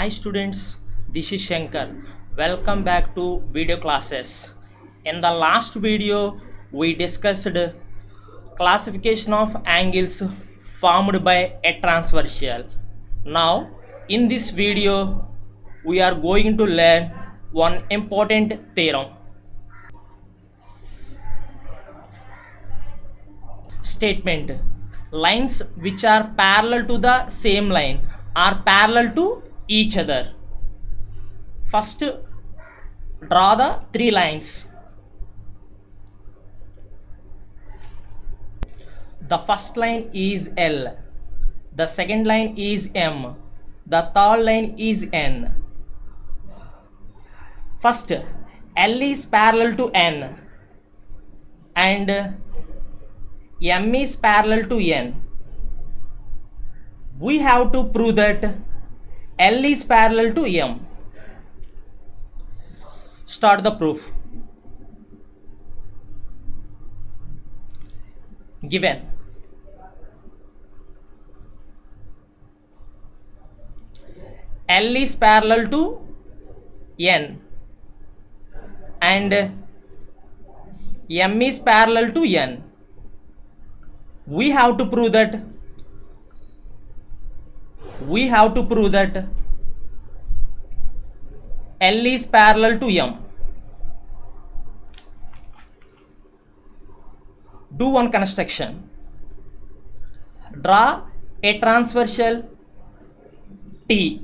Hi students, this is Shankar. Welcome back to video classes. In the last video, we discussed classification of angles formed by a transversal. Now, in this video, we are going to learn one important theorem. Statement: lines which are parallel to the same line are parallel to each other. First, draw the three lines. The first line is L, the second line is M, the third line is N. First, L is parallel to N and M is parallel to N. We have to prove that L is parallel to M. Start the proof. Given L is parallel to N and M is parallel to N, we have to prove that L is parallel to M. Do one construction. Draw a transversal T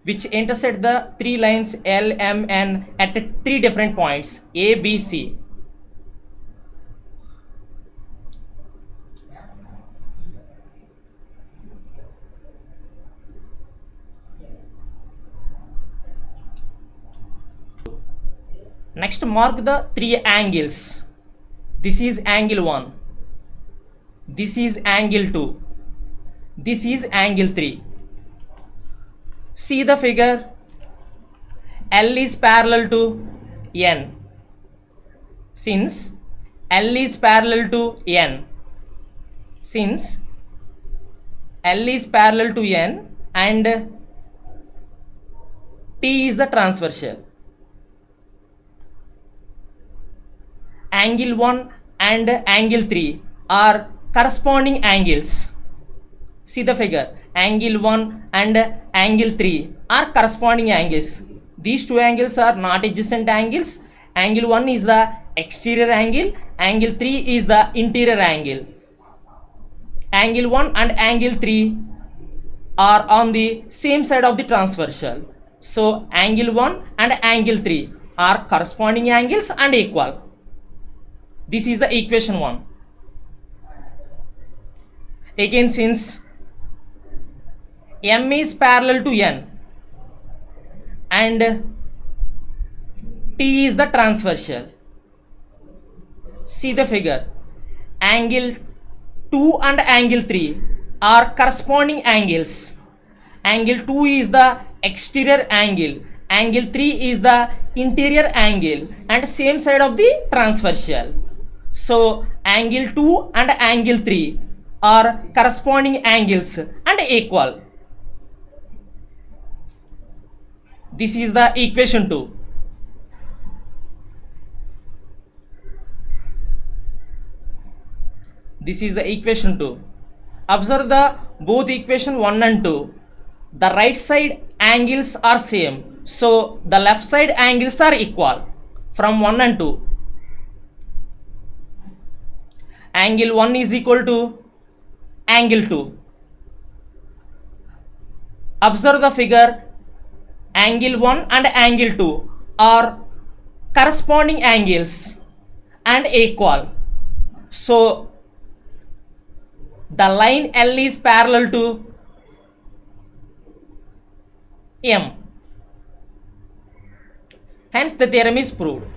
which intersect the three lines L, M, N at three different points A, B, C. Next, mark the three angles. This is angle 1, this is angle 2, this is angle 3. See the figure. L is parallel to N. Since L is parallel to N, and T is the transversal, angle 1 and angle 3 are corresponding angles. See the figure. Angle 1 and angle 3 are corresponding angles. These two angles are not adjacent angles. Angle 1 is the exterior angle, angle 3 is the interior angle. Angle 1 and angle 3 are on the same side of the transversal. So angle 1 and angle 3 are corresponding angles and equal. This is the equation 1. Again, since M is parallel to N and T is the transversal, see the figure. Angle 2 and angle 3 are corresponding angles. Angle 2 is the exterior angle, angle 3 is the interior angle and same side of the transversal. So angle 2 and angle 3 are corresponding angles and equal. This is the equation 2. This is the equation 2. Observe the both equation 1 and 2. The right side angles are same, so the left side angles are equal from 1 and 2. Angle 1 is equal to angle 2. Observe the figure. Angle 1 and angle 2 are corresponding angles and equal. So the line L is parallel to M. Hence the theorem is proved.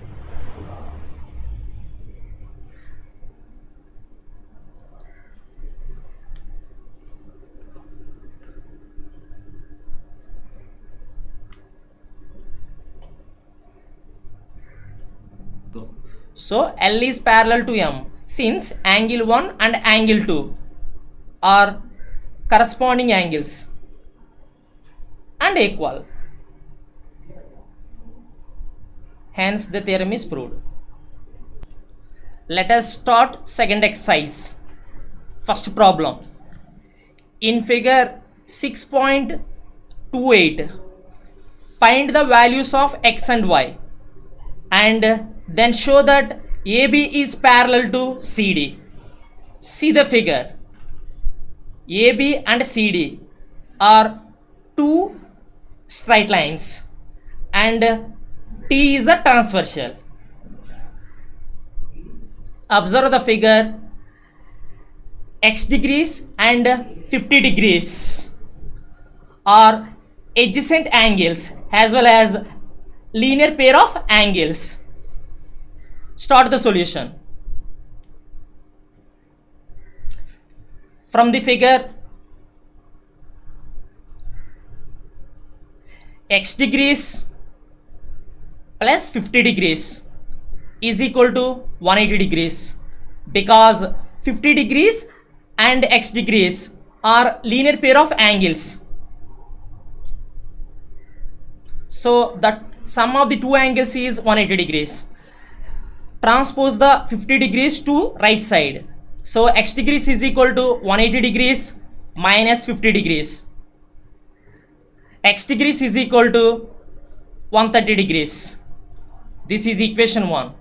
So L is parallel to M since angle 1 and angle 2 are corresponding angles. and equal. Hence the theorem is proved. Let us start second exercise. First problem. In figure 6.28, find the values of x and y and then show that AB is parallel to CD. See the figure. AB and CD are two straight lines and T is the transversal. Observe the figure. X degrees and 50 degrees are adjacent angles as well as linear pair of angles. Start the solution. From the figure, x degrees plus 50 degrees is equal to 180 degrees because 50 degrees and x degrees are linear pair of angles. So the sum of the two angles is 180 degrees. Transpose the 50 degrees to right side. So x degrees is equal to 180 degrees minus 50 degrees. X degrees is equal to 130 degrees. This is equation 1.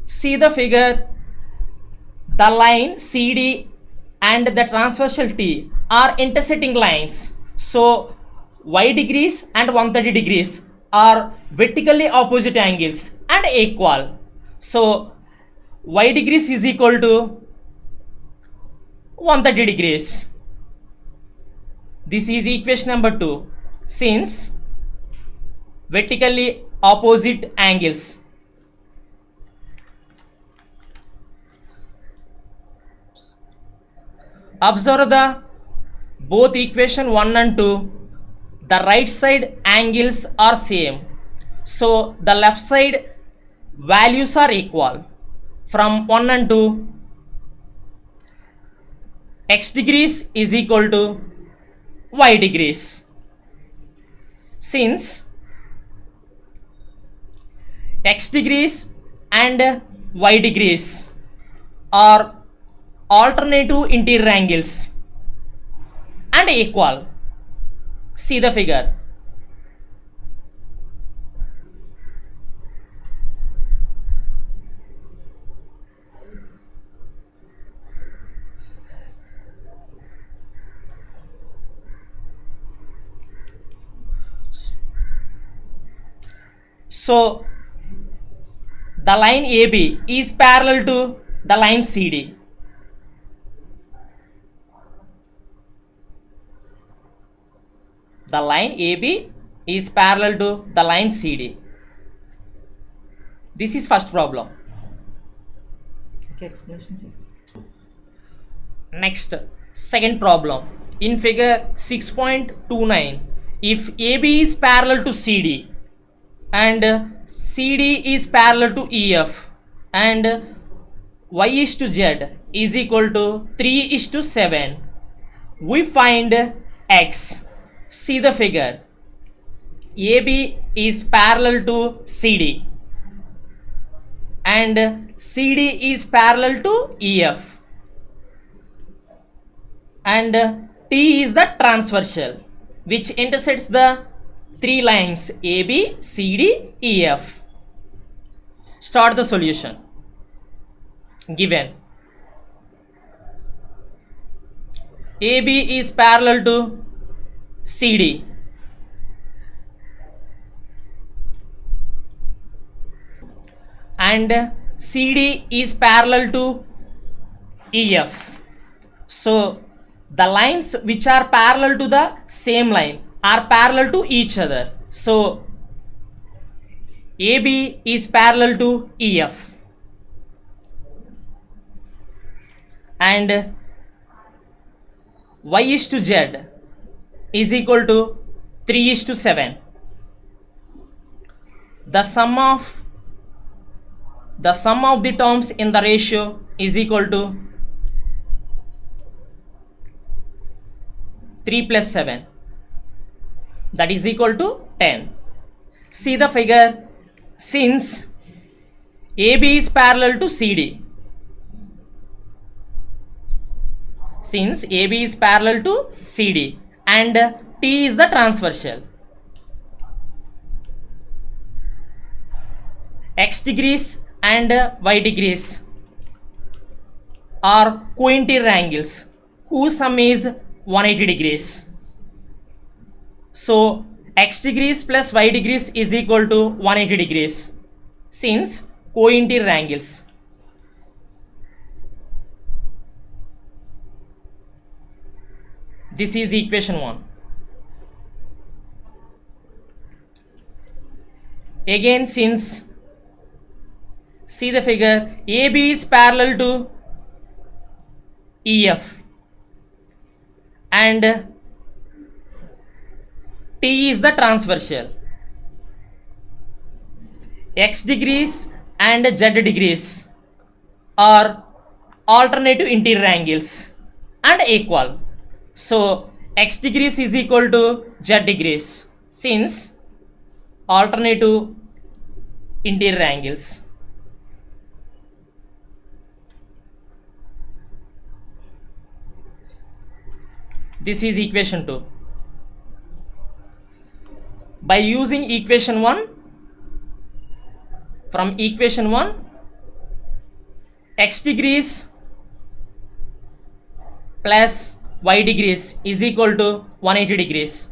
See the figure. The line CD and the transversal T are intersecting lines. So y degrees and 130 degrees are vertically opposite angles and equal. So y degrees is equal to 130 degrees. This is equation number 2. Since vertically opposite angles. Observe the both equation 1 and 2. The right side angles are same. So the left side values are equal. From 1 and 2, x degrees is equal to y degrees. Since x degrees and y degrees are alternative interior angles and equal. See the figure. So the line AB is parallel to the line CD. The line AB is parallel to the line CD. This is first problem. Next, second problem. In figure 6.29, if AB is parallel to CD and CD is parallel to EF and y is to Z is equal to 3:7, we find x. See the figure. AB is parallel to CD and CD is parallel to EF and T is the transversal which intersects the three lines AB, CD, EF. Start the solution. Given AB is parallel to CD and CD is parallel to EF. So the lines which are parallel to the same line are parallel to each other. So AB is parallel to EF and y is to Z is equal to 3:7. The sum of the terms in the ratio is equal to 3 plus 7, that is equal to 10. See the figure. Since AB is parallel to CD, since AB is parallel to CD and T is the transversal, X degrees and Y degrees are co-interior angles whose sum is 180 degrees. So X degrees plus Y degrees is equal to 180 degrees since co-interior angles. This is equation 1. Again, since, see the figure, AB is parallel to EF and T is the transversal, X degrees and Z degrees are alternative interior angles and equal. So X degrees is equal to Z degrees since alternative interior angles. This is equation 2. By using equation 1, from equation 1, X degrees plus Y degrees is equal to 180 degrees.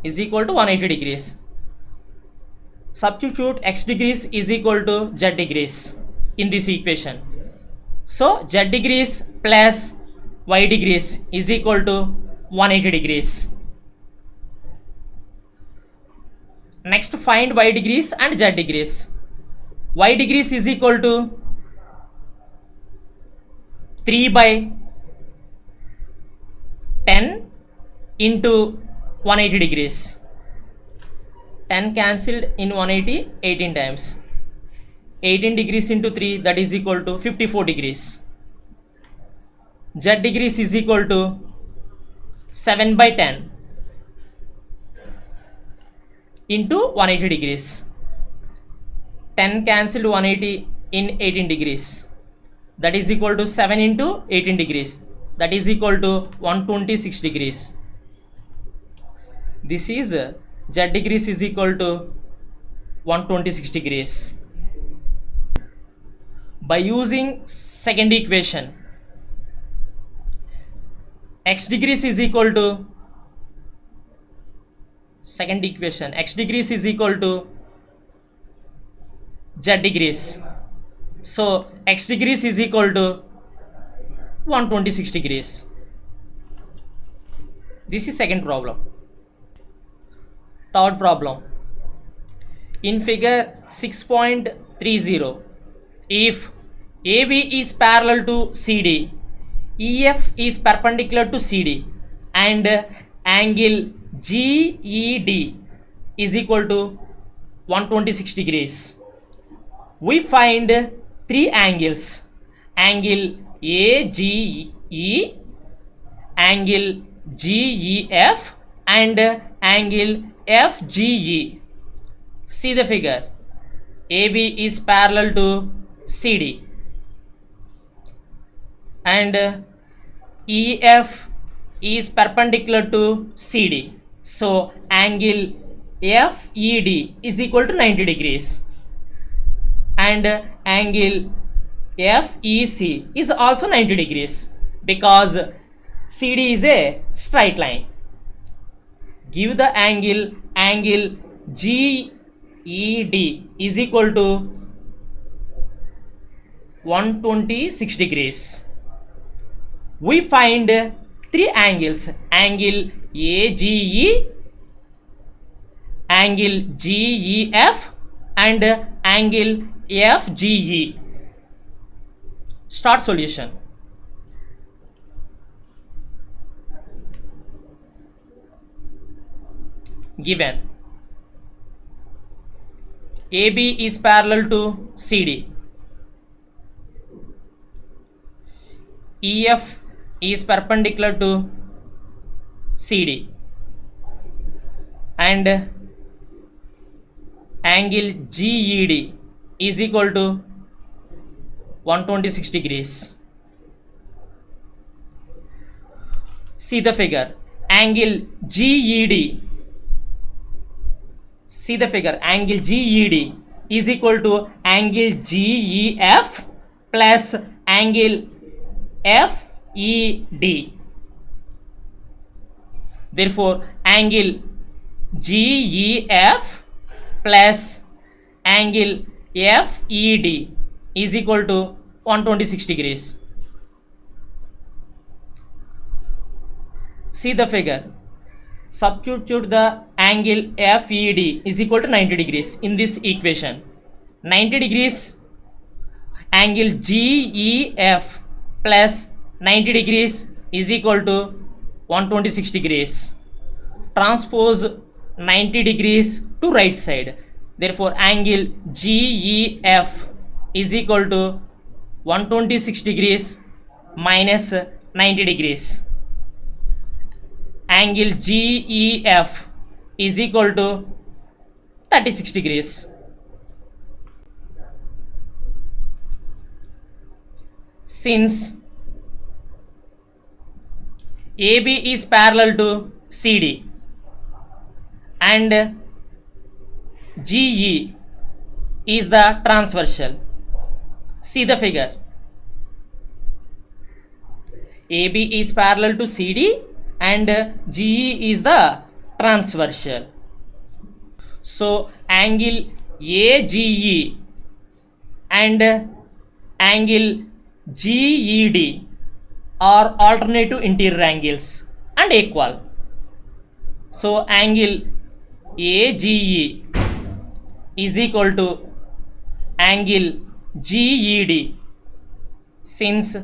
Is equal to 180 degrees. Substitute X degrees is equal to Z degrees in this equation. So Z degrees plus Y degrees is equal to 180 degrees. Next, find Y degrees and Z degrees. Y degrees is equal to 3 by 10 into 180 degrees. 10 cancelled in 180, 18 times. 18 degrees into 3, that is equal to 54 degrees. Z degrees is equal to 7 by 10 into 180 degrees. 10 cancelled 180 in 18 degrees. That is equal to 7 into 18 degrees. That is equal to 126 degrees. This is Z degrees is equal to 126 degrees. By using second equation, X degrees is equal to, second equation, X degrees is equal to Z degrees. So X degrees is equal to 126 degrees. This is second problem. Third problem. In figure 6.30, if AB is parallel to CD, EF is perpendicular to CD and angle GED is equal to 126 degrees. We find three angles: angle AGE, angle GEF and angle FGE. See the figure. AB is parallel to CD and EF is perpendicular to CD. So angle FED is equal to 90 degrees and angle FEC is also 90 degrees because CD is a straight line. Give the angle GED is equal to 126 degrees. We find three angles: angle AGE, angle GEF and angle FGE. Start solution. Given AB is parallel to CD, EF is perpendicular to CD and angle GED is equal to 126 degrees. See the figure. Angle GED. See the figure. Angle GED is equal to angle GEF plus angle FED. Therefore, angle GEF plus angle FED is equal to 126 degrees. See the figure. Substitute the angle FED is equal to 90 degrees in this equation. 90 degrees angle GEF plus 90 degrees is equal to 126 degrees. Transpose 90 degrees to right side. Therefore, angle GEF is equal to 126 degrees minus 90 degrees. Angle GEF is equal to 36 degrees. Since AB is parallel to CD and GE is the transversal. See the figure. AB is parallel to CD and GE is the transversal. So angle AGE and angle GED are alternative interior angles and equal. So angle AGE is equal to angle GED since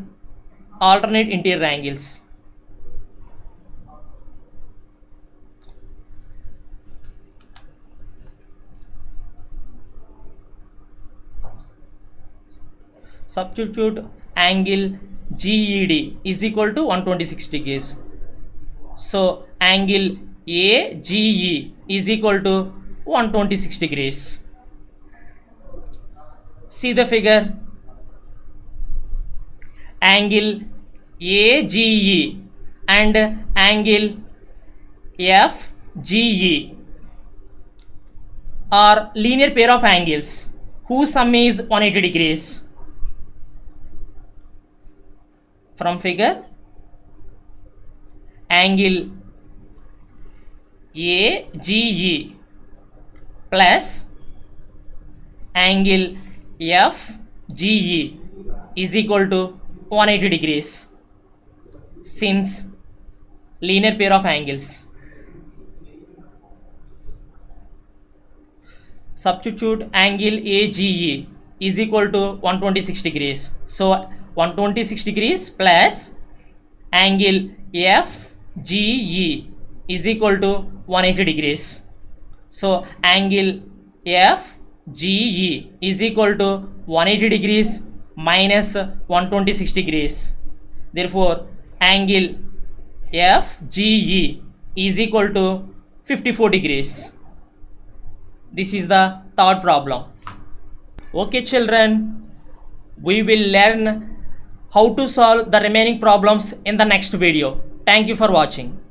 alternate interior angles. Substitute angle GED is equal to 126 degrees. So angle AGE is equal to 126 degrees. See the figure. Angle AGE and angle FGE are linear pair of angles whose sum is 180 degrees. From figure, angle AGE plus angle FGE is equal to 180 degrees since linear pair of angles. Substitute angle AGE is equal to 126 degrees. So 126 degrees plus angle FGE is equal to 180 degrees. So angle FGE is equal to 180 degrees minus 126 degrees. Therefore, angle FGE is equal to 54 degrees. This is the third problem. Okay children, we will learn how to solve the remaining problems in the next video. Thank you for watching.